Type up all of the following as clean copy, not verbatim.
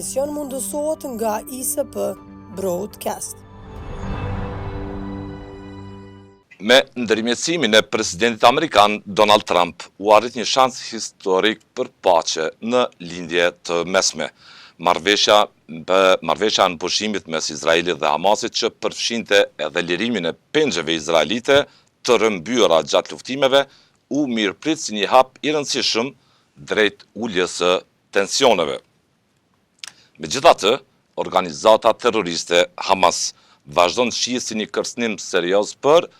emision mundësohet nga ISP Broadcast. Me ndërmjetësimin e presidentit amerikan Donald Trump u arrit një shans historik për paqe në lindje të mesme. Marrëveshja në pushimit mes Izraelit dhe Hamasit që përfshinte edhe lirimin e pengjeve izraelite të rrëmbyera gjatë luftimeve u mirëprit si një hap i rëndësishëm drejt uljes së tensioneve. Megjithatë, organizata terroriste Hamas vazhdon të shihet si një kërcënim serioz për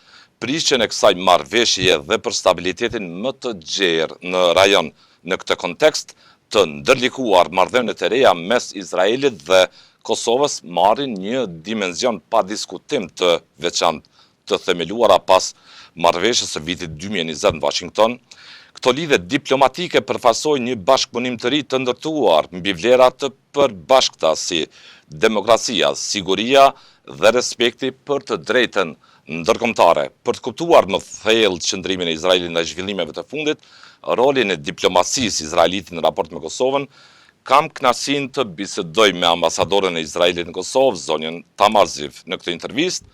prishjen e kësaj marrëveshje dhe për stabilitetin më të gjerë në rajon. Në këtë kontekst, të ndërlikuar marrëdhëniet e reja mes Izraelit dhe Kosovës marrin një dimension pa diskutim të veçantë, të themeluara pas marrëveshjes së vitit 2020 në Washington. Këto lidhje diplomatike përfaqësojnë një bashkëpunim të ri të ndërtuar mbi vlera të përbashkëta si demokracia, siguria dhe respekti për të drejtën ndërkombëtare. Për të kuptuar më thellë qëndrimin e Izraelit ndaj zhvillimeve të fundit, rolin e diplomacisë izraelite në raport me Kosovën, kam kënaqësinë të bisedoj me ambasadoren e Izraelit në Kosovë, zonjën Tamar Ziv. Në këtë intervistë,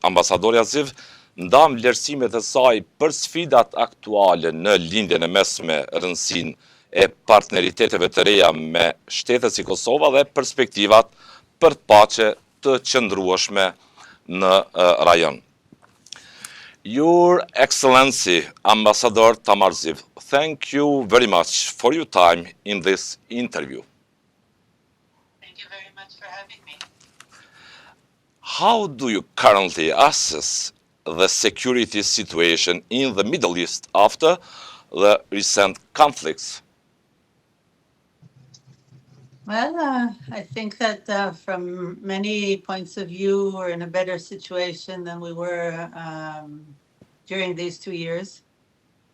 ambasadorja Ziv nda vlerësimet e saj për sfidat aktuale në lindjen e mesme, rëndësinë e partneriteteve të reja me shtete si Kosova dhe perspektivat për paqe të qëndrueshme në rajon. Your Excellency, Ambassador Tamar Ziv, thank you very much for your time in this interview. Thank you very much for having me. How do you currently assess the security situation in the Middle East after the recent conflicts? Well, I think that from many points of view, we're in a better situation than we were during these 2 years.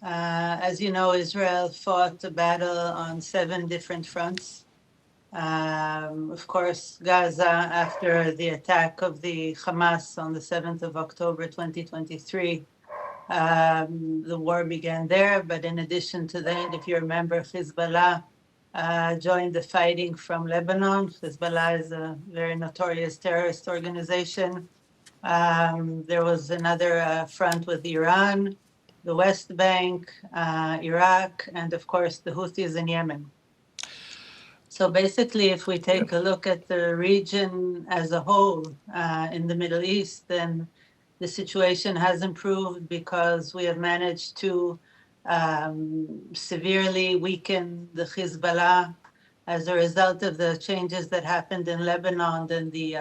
As you know, Israel fought a battle on 7 different fronts. Of course, Gaza, after the attack of the Hamas on the 7th of October 2023, the war began there. But in addition to that, if you remember, Hezbollah joined the fighting from Lebanon. Hezbollah is a very notorious terrorist organization. There was another front with Iran, the West Bank, Iraq, and of course the Houthis in Yemen. So basically, if we take a look at the region as a whole in the Middle East, then the situation has improved because we have managed to severely weaken the Hezbollah as a result of the changes that happened in Lebanon. And the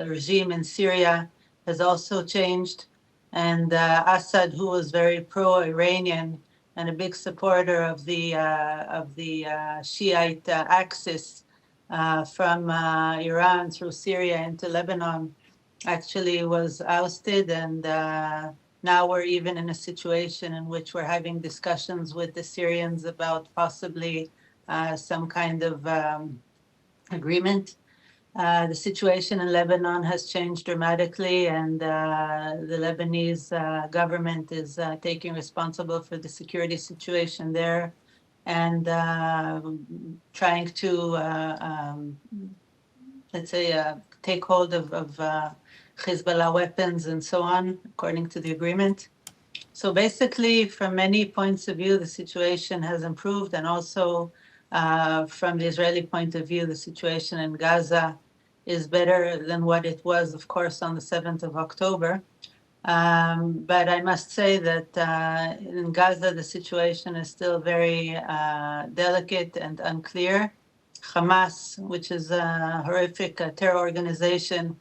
regime in Syria has also changed. And Assad, who was very pro-Iranian and a big supporter of the Shiite axis from Iran through Syria into Lebanon, actually was ousted, and now we're even in a situation in which we're having discussions with the Syrians about possibly some kind of agreement. The situation in Lebanon has changed dramatically, and the Lebanese government is taking responsible for the security situation there and trying to, let's say, take hold of Hezbollah weapons and so on, according to the agreement. So basically, from many points of view, the situation has improved, and also from the Israeli point of view, the situation in Gaza is better than what it was, of course, on the 7th of October. But I must say that in Gaza, the situation is still very delicate and unclear. Hamas, which is a horrific terror organization,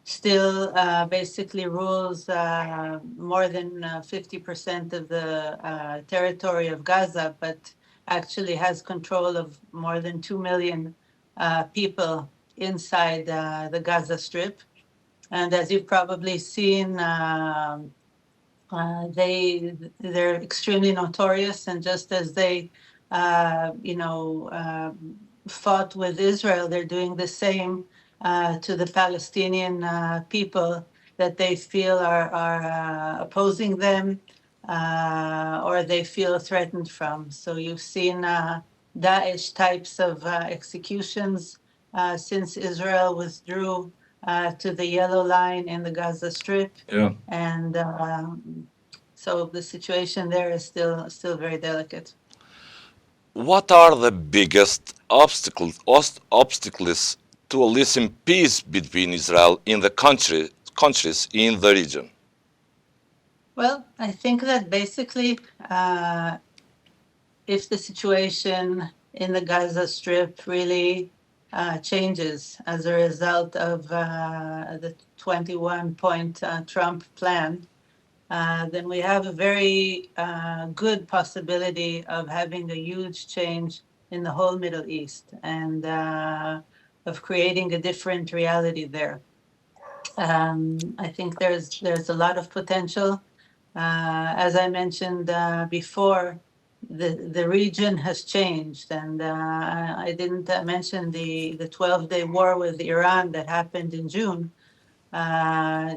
still basically rules more than 50% of the territory of Gaza, but actually has control of more than 2 million people inside the Gaza Strip. And as you've probably seen, they're extremely notorious, and just as they fought with Israel, they're doing the same to the Palestinian people that they feel are opposing them or they feel threatened from. So you've seen Daesh types of executions since Israel withdrew to the yellow line in the Gaza Strip. Yeah. And so the situation there is still very delicate. What are the biggest obstacles to a lasting peace between Israel and the countries in the region? Well, I think that basically, if the situation in the Gaza Strip really changes as a result of the 21-point Trump plan, then we have a very good possibility of having a huge change in the whole Middle East and of creating a different reality there. I think there's a lot of potential. As I mentioned before, the region has changed, and I didn't mention the 12-day war with Iran that happened in June,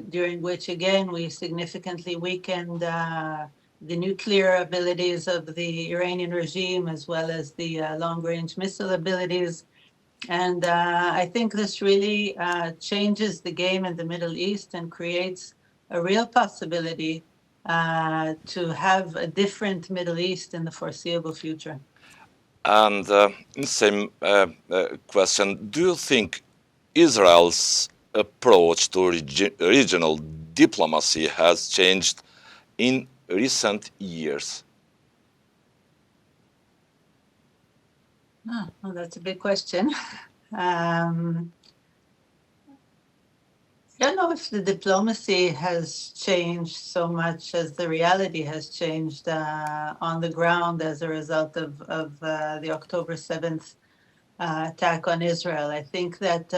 during which, again, we significantly weakened the nuclear abilities of the Iranian regime as well as the long-range missile abilities. And I think this really changes the game in the Middle East and creates a real possibility to have a different Middle East in the foreseeable future. And in the same question, do you think Israel's approach to regional diplomacy has changed in recent years? Oh, well, that's a big question. I don't know if the diplomacy has changed so much as the reality has changed on the ground as a result of the October 7th attack on Israel. I think that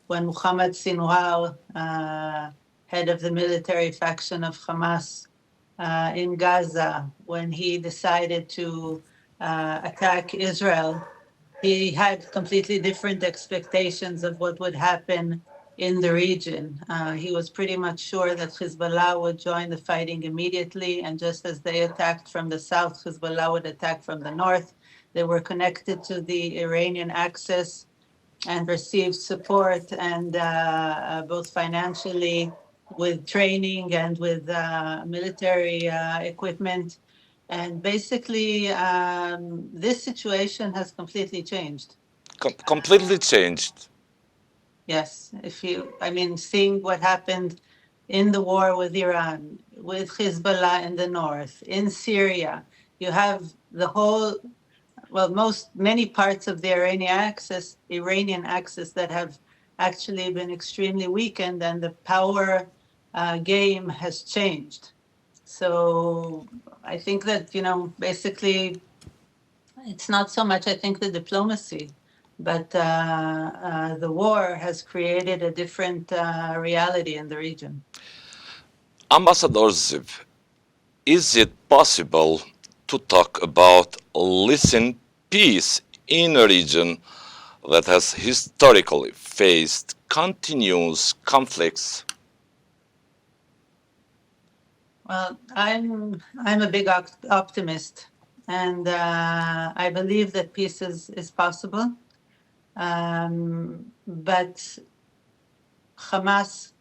when Mohammed Sinwar, head of the military faction of Hamas in Gaza, when he decided to attack Israel, he had completely different expectations of what would happen in the region. He was pretty much sure that Hezbollah would join the fighting immediately, and just as they attacked from the south, Hezbollah would attack from the north. They were connected to the Iranian axis and received support, and both financially with training and with military equipment. And basically, this situation has completely changed. Completely changed. Yes, seeing what happened in the war with Iran, with Hezbollah in the north, in Syria, you have the whole, many parts of the Iranian axis that have actually been extremely weakened, and the power game has changed. So I think that, basically, it's not so much, I think, the diplomacy, but the war has created a different reality in the region. Ambassador Ziv, is it possible to talk about lasting peace in a region that has historically faced continuous conflicts? Well, I'm a big optimist, and I believe that peace is possible. But Hamas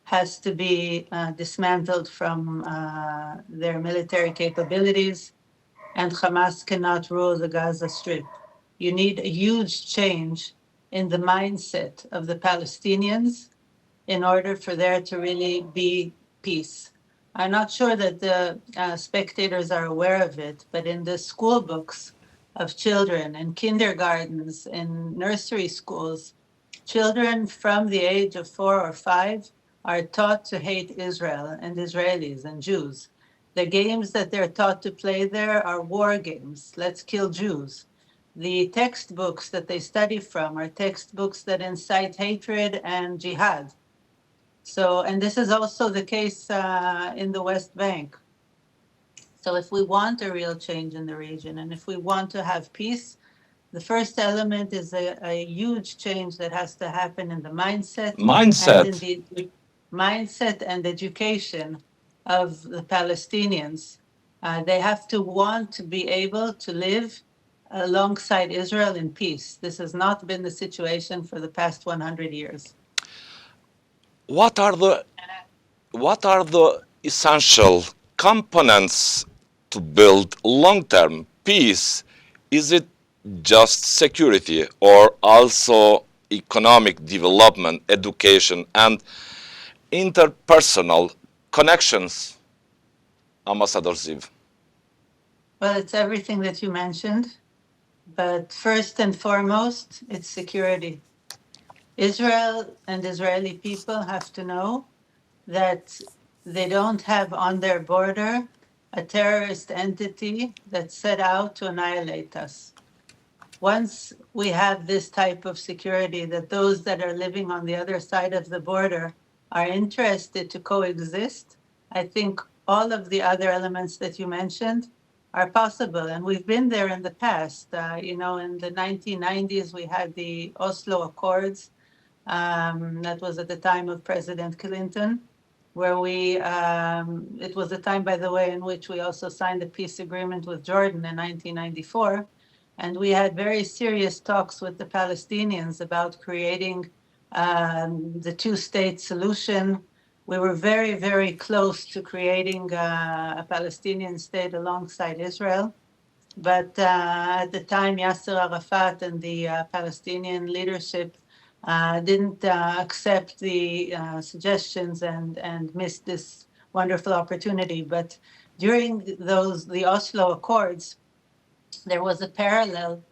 has to be dismantled from their military capabilities, and Hamas cannot rule the Gaza Strip. You need a huge change in the mindset of the Palestinians in order for there to really be peace. I'm not sure that the spectators are aware of it, but in the school books of children, in kindergartens, in nursery schools, children from the age of 4 or 5 are taught to hate Israel and Israelis and Jews. The games that they're taught to play there are war games. Let's kill Jews. The textbooks that they study from are textbooks that incite hatred and jihad. So, and this is also the case in the West Bank. So if we want a real change in the region, and if we want to have peace, the first element is a huge change that has to happen in the mindset. And in the mindset and education of the Palestinians. They have to want to be able to live alongside Israel in peace. This has not been the situation for the past 100 years. What are the essential components to build long-term peace? Is it just security or also economic development, education, and interpersonal connections? Ambassador Ziv. Well, it's everything that you mentioned, but first and foremost, it's security. Israel and Israeli people have to know that they don't have on their border a terrorist entity that set out to annihilate us. Once we have this type of security, that those that are living on the other side of the border are interested to coexist, I think all of the other elements that you mentioned are possible. And we've been there in the past. In the 1990s, we had the Oslo Accords. That was at the time of President Clinton, where it was a time, by the way, in which we also signed a peace agreement with Jordan in 1994. And we had very serious talks with the Palestinians about creating the two-state solution. We were very, very close to creating a Palestinian state alongside Israel. But at the time, Yasser Arafat and the Palestinian leadership didn't accept the suggestions and missed this wonderful opportunity. But during the Oslo Accords, there was a parallel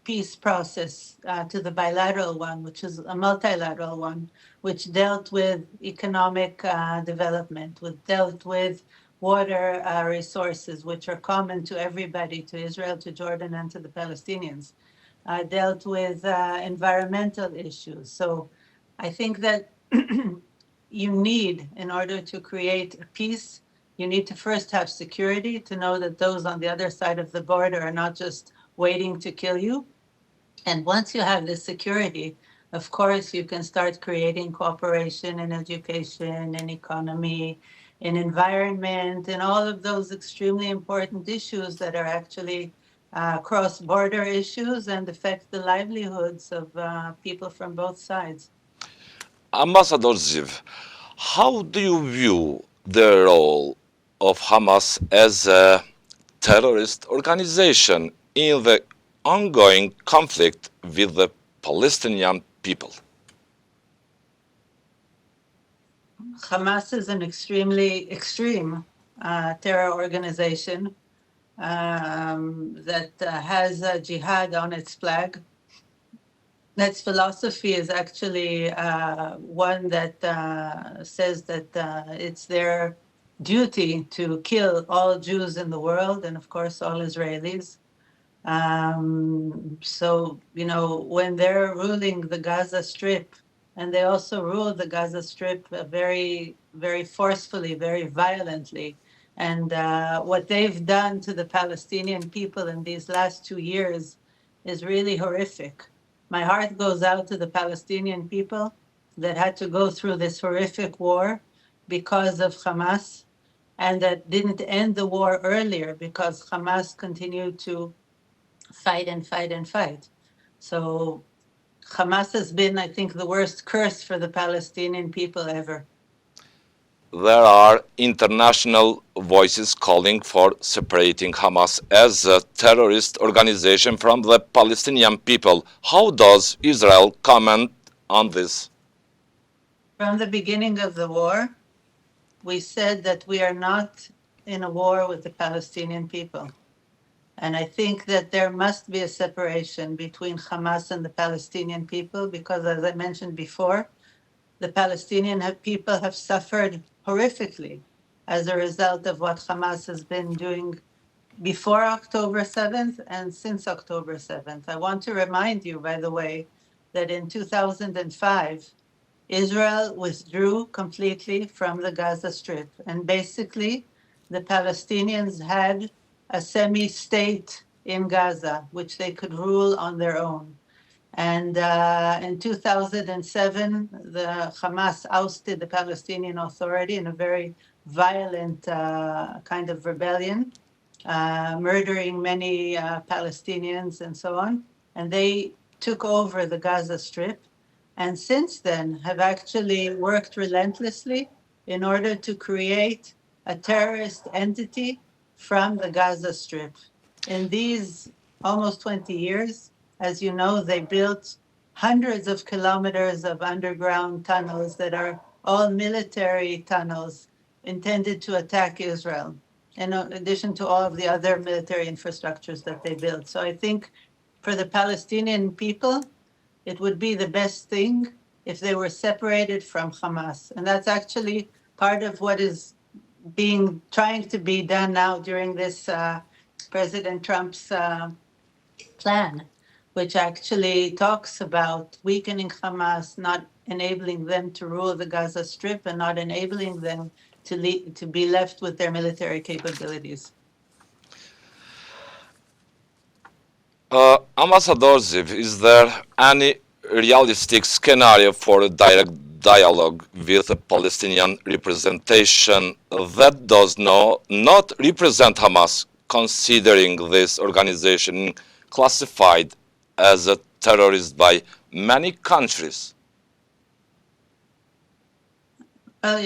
peace process to the bilateral one, which is a multilateral one, which dealt with economic development, which dealt with water resources, which are common to everybody, to Israel, to Jordan, and to the Palestinians, dealt with environmental issues. So I think that you need, in order to create a peace, you need to first have security to know that those on the other side of the border are not just waiting to kill you. And once you have this security, of course, you can start creating cooperation in education, in economy, in environment, and all of those extremely important issues that are actually cross-border issues and affect the livelihoods of people from both sides. Ambassador Ziv, how do you view the role of Hamas as a terrorist organization in the ongoing conflict with the Palestinian people? Hamas is an extremely extreme terror organization that has jihad on its flag. Its philosophy is actually one that says that it's their duty to kill all Jews in the world and, of course, all Israelis. So, when they're ruling the Gaza Strip, and they also rule the Gaza Strip very, very forcefully, very violently. And what they've done to the Palestinian people in these last 2 years is really horrific. My heart goes out to the Palestinian people that had to go through this horrific war because of Hamas, and that didn't end the war earlier because Hamas continued to fight and fight and fight. So Hamas has been, I think, the worst curse for the Palestinian people ever. There are international voices calling for separating Hamas as a terrorist organization from the Palestinian people. How does Israel comment on this? From the beginning of the war, we said that we are not in a war with the Palestinian people. And I think that there must be a separation between Hamas and the Palestinian people because, as I mentioned before, the Palestinian people have suffered horrifically as a result of what Hamas has been doing before October 7th and since October 7th. I want to remind you, by the way, that in 2005, Israel withdrew completely from the Gaza Strip. And basically, the Palestinians had a semi-state in Gaza, which they could rule on their own. And in 2007, the Hamas ousted the Palestinian Authority in a very violent kind of rebellion. murdering many Palestinians and so on. And they took over the Gaza Strip. And since then have actually worked relentlessly in order to create a terrorist entity from the Gaza Strip. In these almost 20 years, as you know, they built hundreds of kilometers of underground tunnels that are all military tunnels intended to attack Israel, in addition to all of the other military infrastructures that they built. So I think for the Palestinian people, it would be the best thing if they were separated from Hamas. And that's actually part of what is trying to be done now during this President Trump's plan, which actually talks about weakening Hamas, not enabling them to rule the Gaza Strip, and not enabling them to be left with their military capabilities. Ambassador Ziv, is there any realistic scenario for a direct dialogue with a Palestinian representation that does not represent Hamas, considering this organization classified as a terrorist by many countries? Well,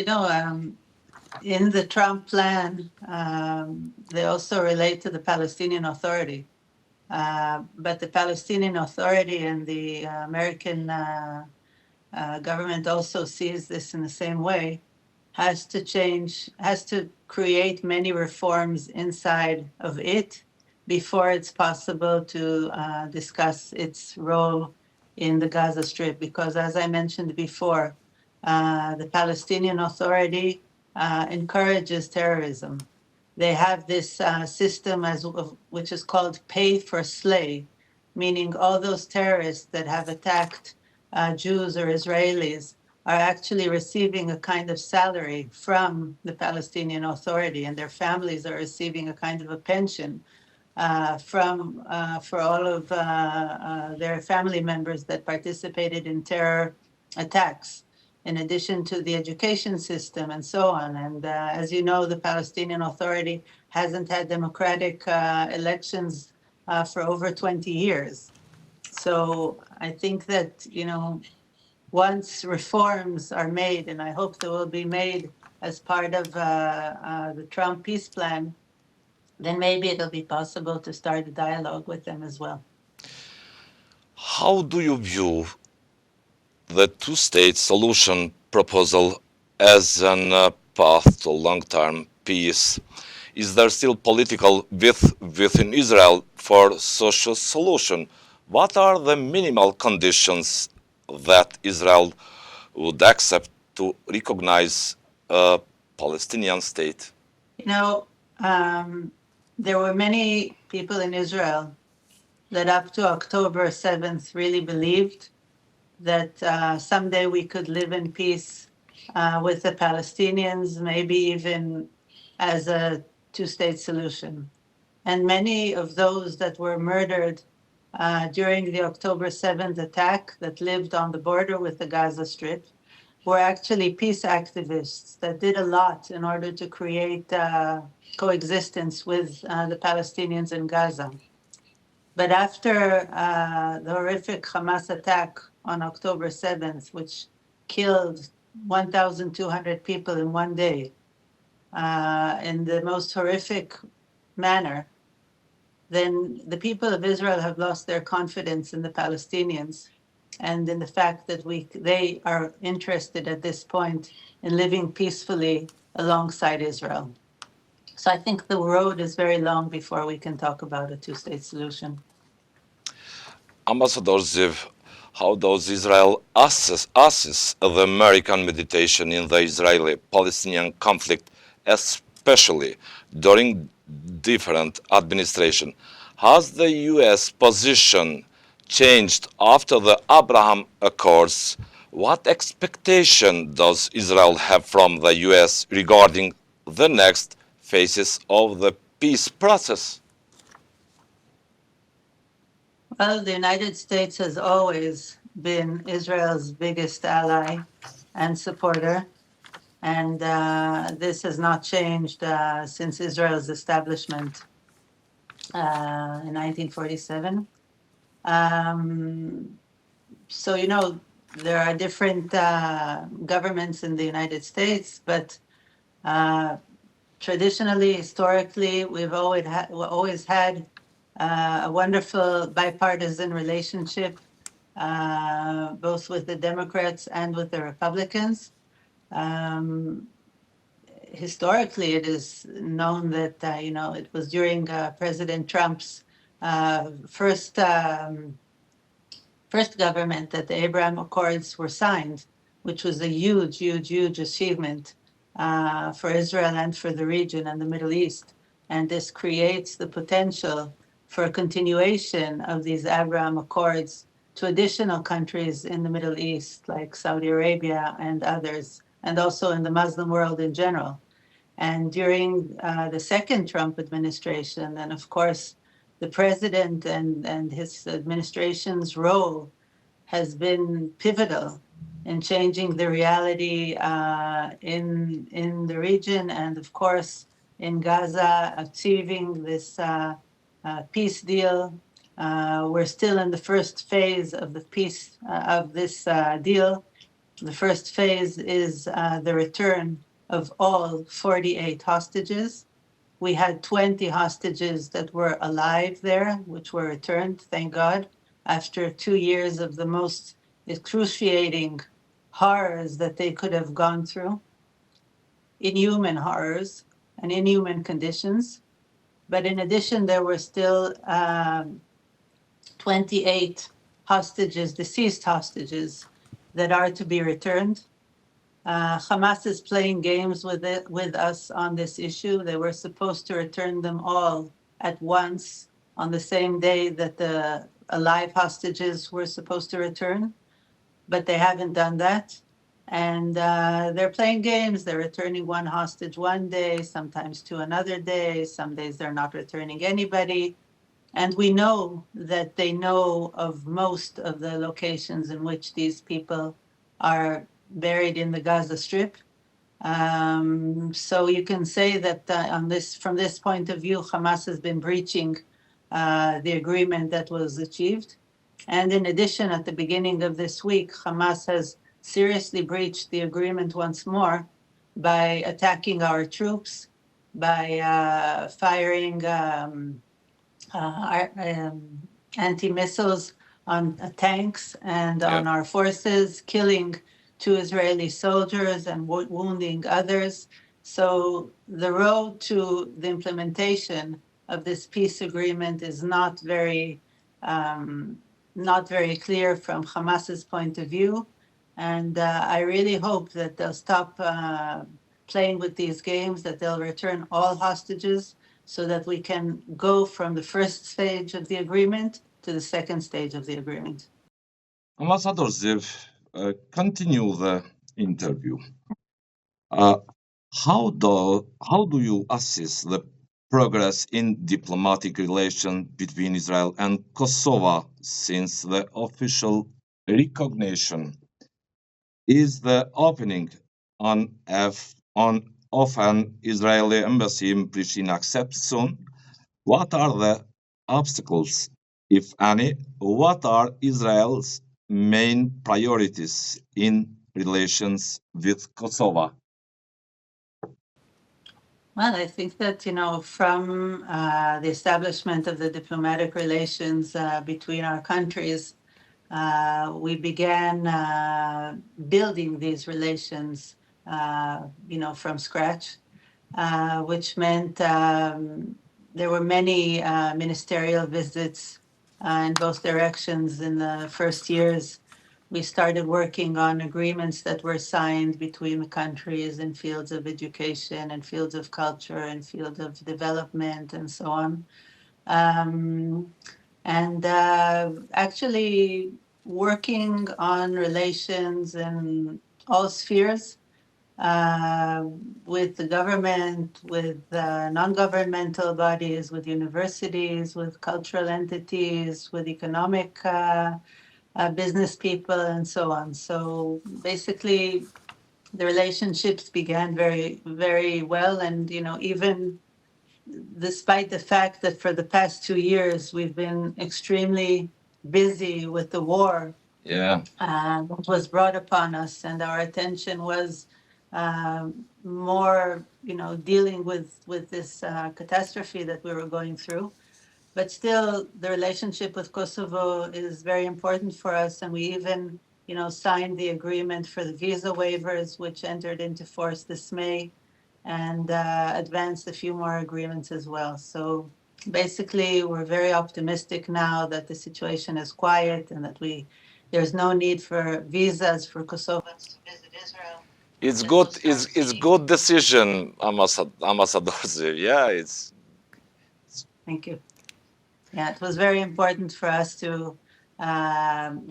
in the Trump plan, they also relate to the Palestinian Authority. But the Palestinian Authority and the American government also sees this in the same way, has to create many reforms inside of it before it's possible to discuss its role in the Gaza Strip. Because as I mentioned before, the Palestinian Authority encourages terrorism. They have this system which is called pay for slay, meaning all those terrorists that have attacked Jews or Israelis are actually receiving a kind of salary from the Palestinian Authority, and their families are receiving a kind of a pension for all of their family members that participated in terror attacks, in addition to the education system and so on. And as you know, the Palestinian Authority hasn't had democratic elections for over 20 years. So I think that, once reforms are made, and I hope they will be made as part of the Trump peace plan, then maybe it'll be possible to start a dialogue with them as well. How do you view the two-state solution proposal as a path to long-term peace? Is there still political width within Israel for such a solution? What are the minimal conditions that Israel would accept to recognize a Palestinian state? There were many people in Israel that up to October 7th really believed that someday we could live in peace with the Palestinians, maybe even as a two-state solution. And many of those that were murdered during the October 7th attack that lived on the border with the Gaza Strip were actually peace activists that did a lot in order to create coexistence with the Palestinians in Gaza. But after the horrific Hamas attack on October 7th, which killed 1,200 people in one day in the most horrific manner, then the people of Israel have lost their confidence in the Palestinians and in the fact that they are interested at this point in living peacefully alongside Israel. So I think the road is very long before we can talk about a two-state solution. Ambassador Ziv, how does Israel assess the American mediation in the Israeli-Palestinian conflict, especially during different administration? Has the U.S. position changed after the Abraham Accords? What expectation does Israel have from the U.S. regarding the next phases of the peace process? Well, the United States has always been Israel's biggest ally and supporter, and this has not changed since Israel's establishment in 1947. So, there are different governments in the United States, but traditionally, historically, we've always had a wonderful bipartisan relationship, both with the Democrats and with the Republicans. Um, Historically, it is known that it was during President Trump's first first government that the Abraham Accords were signed, which was a huge, huge, huge achievement for Israel and for the region and the Middle East. And this creates the potential for a continuation of these Abraham Accords to additional countries in the Middle East, like Saudi Arabia and others, and also in the Muslim world in general. And during the second Trump administration, and of course, the president and his administration's role has been pivotal in changing the reality in the region, and of course in Gaza, achieving this peace deal. We're still in the first phase of the peace of this deal. The first phase is the return of all 48 hostages. We had 20 hostages that were alive there, which were returned, thank God, after 2 years of the most excruciating horrors that they could have gone through, inhuman horrors and inhuman conditions. But in addition, there were still 28 hostages, deceased hostages, that are to be returned. Hamas is playing games with us on this issue. They were supposed to return them all at once on the same day that the alive hostages were supposed to return, but they haven't done that. And they're playing games. They're returning one hostage one day, sometimes to another day. Some days they're not returning anybody. And we know that they know of most of the locations in which these people are buried in the Gaza Strip. So you can say that from this point of view, Hamas has been breaching the agreement that was achieved. And in addition, at the beginning of this week, Hamas has seriously breached the agreement once more by attacking our troops, by firing anti-missiles on tanks and on our forces, killing 2 Israeli soldiers and wounding others. So the road to the implementation of this peace agreement is not very clear from Hamas's point of view. And I really hope that they'll stop playing with these games, that they'll return all hostages, so that we can go from the first stage of the agreement to the second stage of the agreement. Ambassador Ziv, continue the interview. How do you assess the progress in diplomatic relations between Israel and Kosovo since the official recognition? Is the opening of an Israeli embassy in Pristina accepted soon? What are the obstacles, if any? What are Israel's main priorities in relations with Kosovo? Well, I think that, from the establishment of the diplomatic relations between our countries, we began building these relations, from scratch, which meant there were many ministerial visits in both directions in the first years. We started working on agreements that were signed between the countries in fields of education and fields of culture and fields of development and so on. And actually working on relations in all spheres, with the government, with non-governmental bodies, with universities, with cultural entities, with economic business people, and so on. So basically, the relationships began very, very well, and even despite the fact that for the past 2 years we've been extremely busy with the war Yeah. that was brought upon us, and our attention was more, dealing with this catastrophe that we were going through. But still, the relationship with Kosovo is very important for us, and we even, signed the agreement for the visa waivers, which entered into force this May, and advanced a few more agreements as well. So basically, we're very optimistic now that the situation is quiet and that there's no need for visas for Kosovans to visit Israel. It's good. It's good decision, Ambassador Ziv. Yeah, it's. Thank you. Yeah, it was very important for us to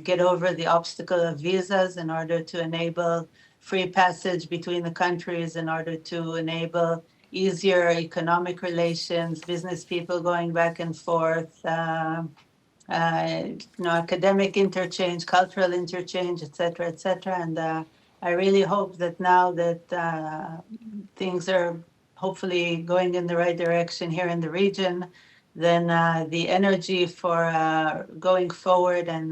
get over the obstacle of visas in order to enable free passage between the countries, in order to enable easier economic relations, business people going back and forth, academic interchange, cultural interchange, etc., etc. And I really hope that now that things are hopefully going in the right direction here in the region, then the energy for going forward and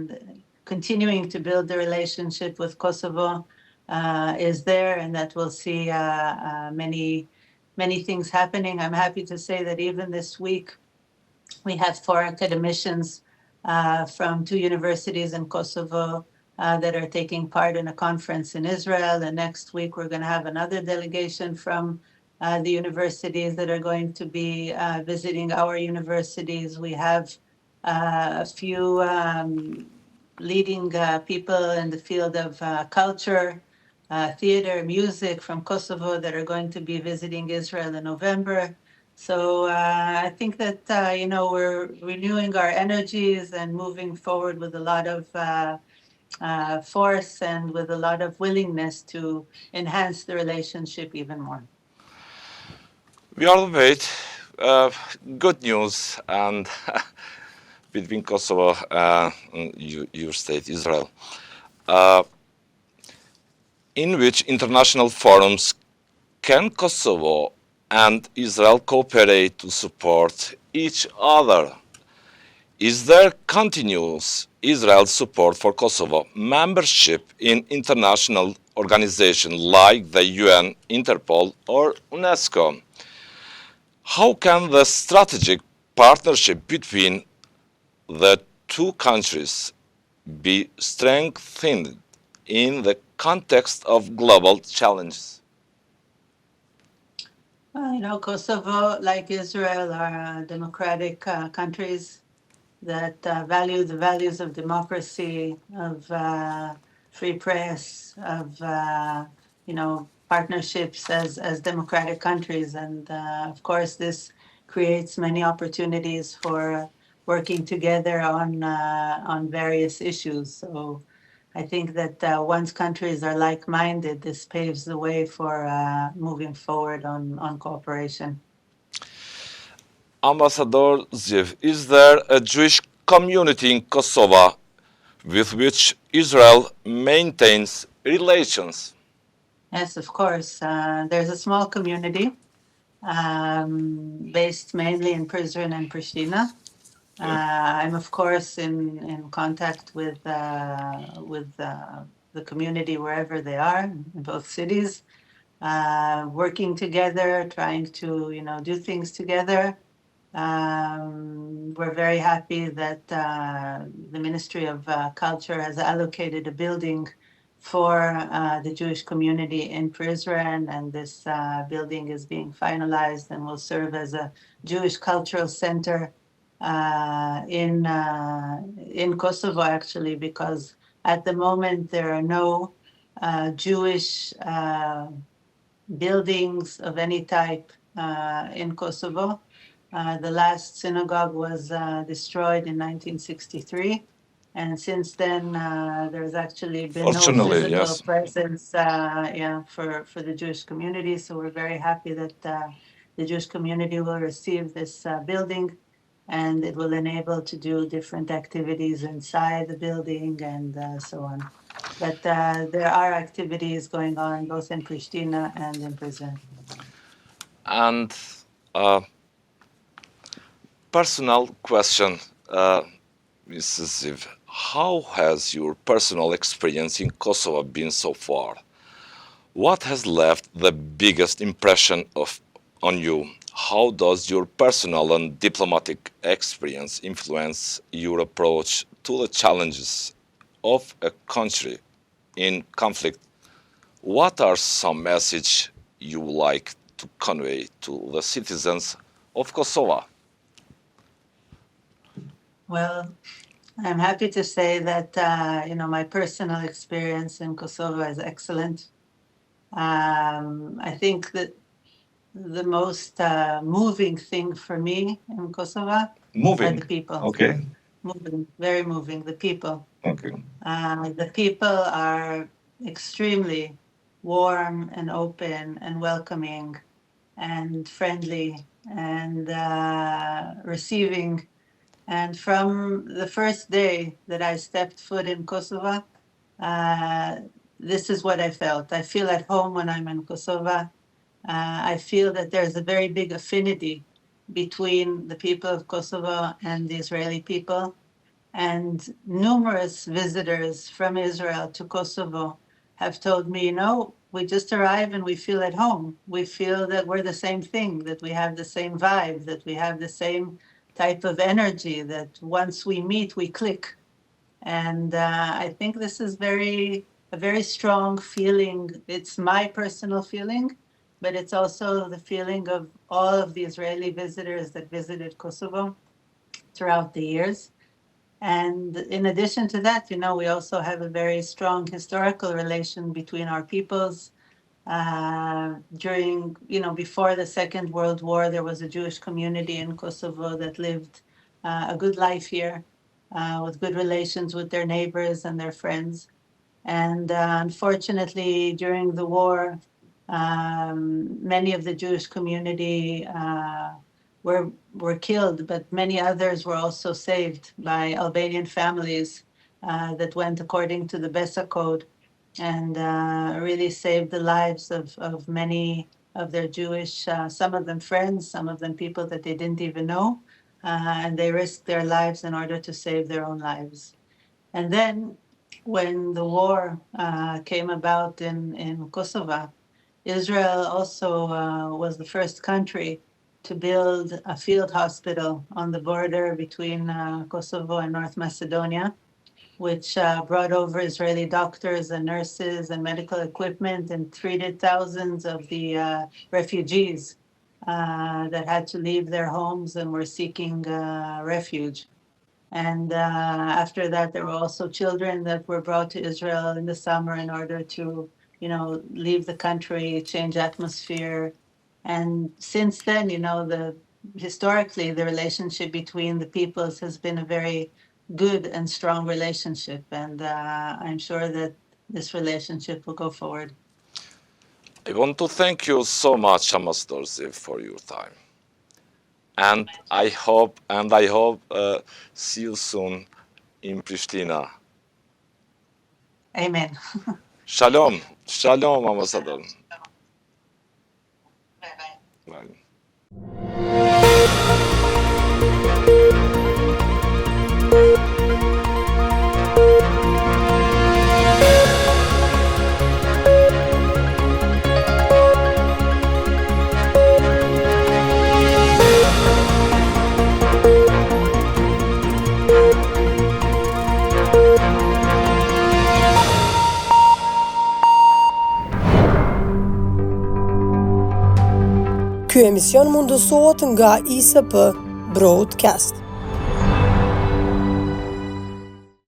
continuing to build the relationship with Kosovo is there, and that we'll see many things happening. I'm happy to say that even this week we have 4 academicians from 2 universities in Kosovo that are taking part in a conference in Israel. And next week, we're going to have another delegation from the universities that are going to be visiting our universities. We have a few leading people in the field of culture, theater, music from Kosovo that are going to be visiting Israel in November. So I think that, we're renewing our energies and moving forward with a lot of force and with a lot of willingness to enhance the relationship even more. We all wait. Good news and between Kosovo and your state, Israel, in which international forums can Kosovo and Israel cooperate to support each other? Is there continuous Israel support for Kosovo membership in international organizations like the UN, Interpol, or UNESCO? How can the strategic partnership between the 2 countries be strengthened in the context of global challenges? Kosovo, like Israel, are democratic countries that value the values of democracy, of free press, of partnerships as democratic countries. And of course, this creates many opportunities for working together on various issues. So I think that once countries are like-minded, this paves the way for moving forward on cooperation. Ambassador Ziv, is there a Jewish community in Kosovo with which Israel maintains relations? Yes, of course. There's a small community based mainly in Prizren and Pristina. I'm, of course, in contact with the community wherever they are, in both cities, working together, trying to, do things together. We're very happy that the Ministry of Culture has allocated a building for the Jewish community in Prizren, and this building is being finalized and will serve as a Jewish cultural center in Kosovo, actually, because at the moment there are no Jewish buildings of any type in Kosovo. The last synagogue was destroyed in 1963, and since then there's actually been no physical presence for the Jewish community. So we're very happy that the Jewish community will receive this building, and it will enable to do different activities inside the building and so on. But there are activities going on both in Pristina and in Prizren. And personal question, Mrs. Ziv. How has your personal experience in Kosovo been so far? What has left the biggest impression on you? How does your personal and diplomatic experience influence your approach to the challenges of a country in conflict? What are some messages you would like to convey to the citizens of Kosovo? Well, I'm happy to say that, my personal experience in Kosovo is excellent. I think that the most moving thing for me in Kosovo are the people. Okay. Moving, very moving, the people. Okay. The people are extremely warm and open and welcoming and friendly and receiving. And from the first day that I stepped foot in Kosovo, this is what I felt. I feel at home when I'm in Kosovo. I feel that there's a very big affinity between the people of Kosovo and the Israeli people. And numerous visitors from Israel to Kosovo have told me, we just arrive and we feel at home. We feel that we're the same thing, that we have the same vibe, that we have the same type of energy, that once we meet, we click. And I think this is a very strong feeling. It's my personal feeling, but it's also the feeling of all of the Israeli visitors that visited Kosovo throughout the years. And in addition to that, we also have a very strong historical relation between our peoples. Before the Second World War, there was a Jewish community in Kosovo that lived a good life here, with good relations with their neighbors and their friends. And unfortunately, during the war, many of the Jewish community were killed, but many others were also saved by Albanian families that went according to the Besa Code and really saved the lives of many of their Jewish, some of them friends, some of them people that they didn't even know, and they risked their lives in order to save their own lives. And then when the war came about in Kosovo, Israel also was the first country to build a field hospital on the border between Kosovo and North Macedonia, which brought over Israeli doctors and nurses and medical equipment and treated thousands of the refugees that had to leave their homes and were seeking refuge. And after that, there were also children that were brought to Israel in the summer in order to, leave the country, change atmosphere. And since then, historically, the relationship between the peoples has been a very good and strong relationship. And I'm sure that this relationship will go forward. I want to thank you so much, Ambassador Ziv, for your time. And I hope see you soon in Pristina. Amen. Shalom, Ambassador. Bye-bye. Bye. Ky emision mundësohet nga ISP Broadcast.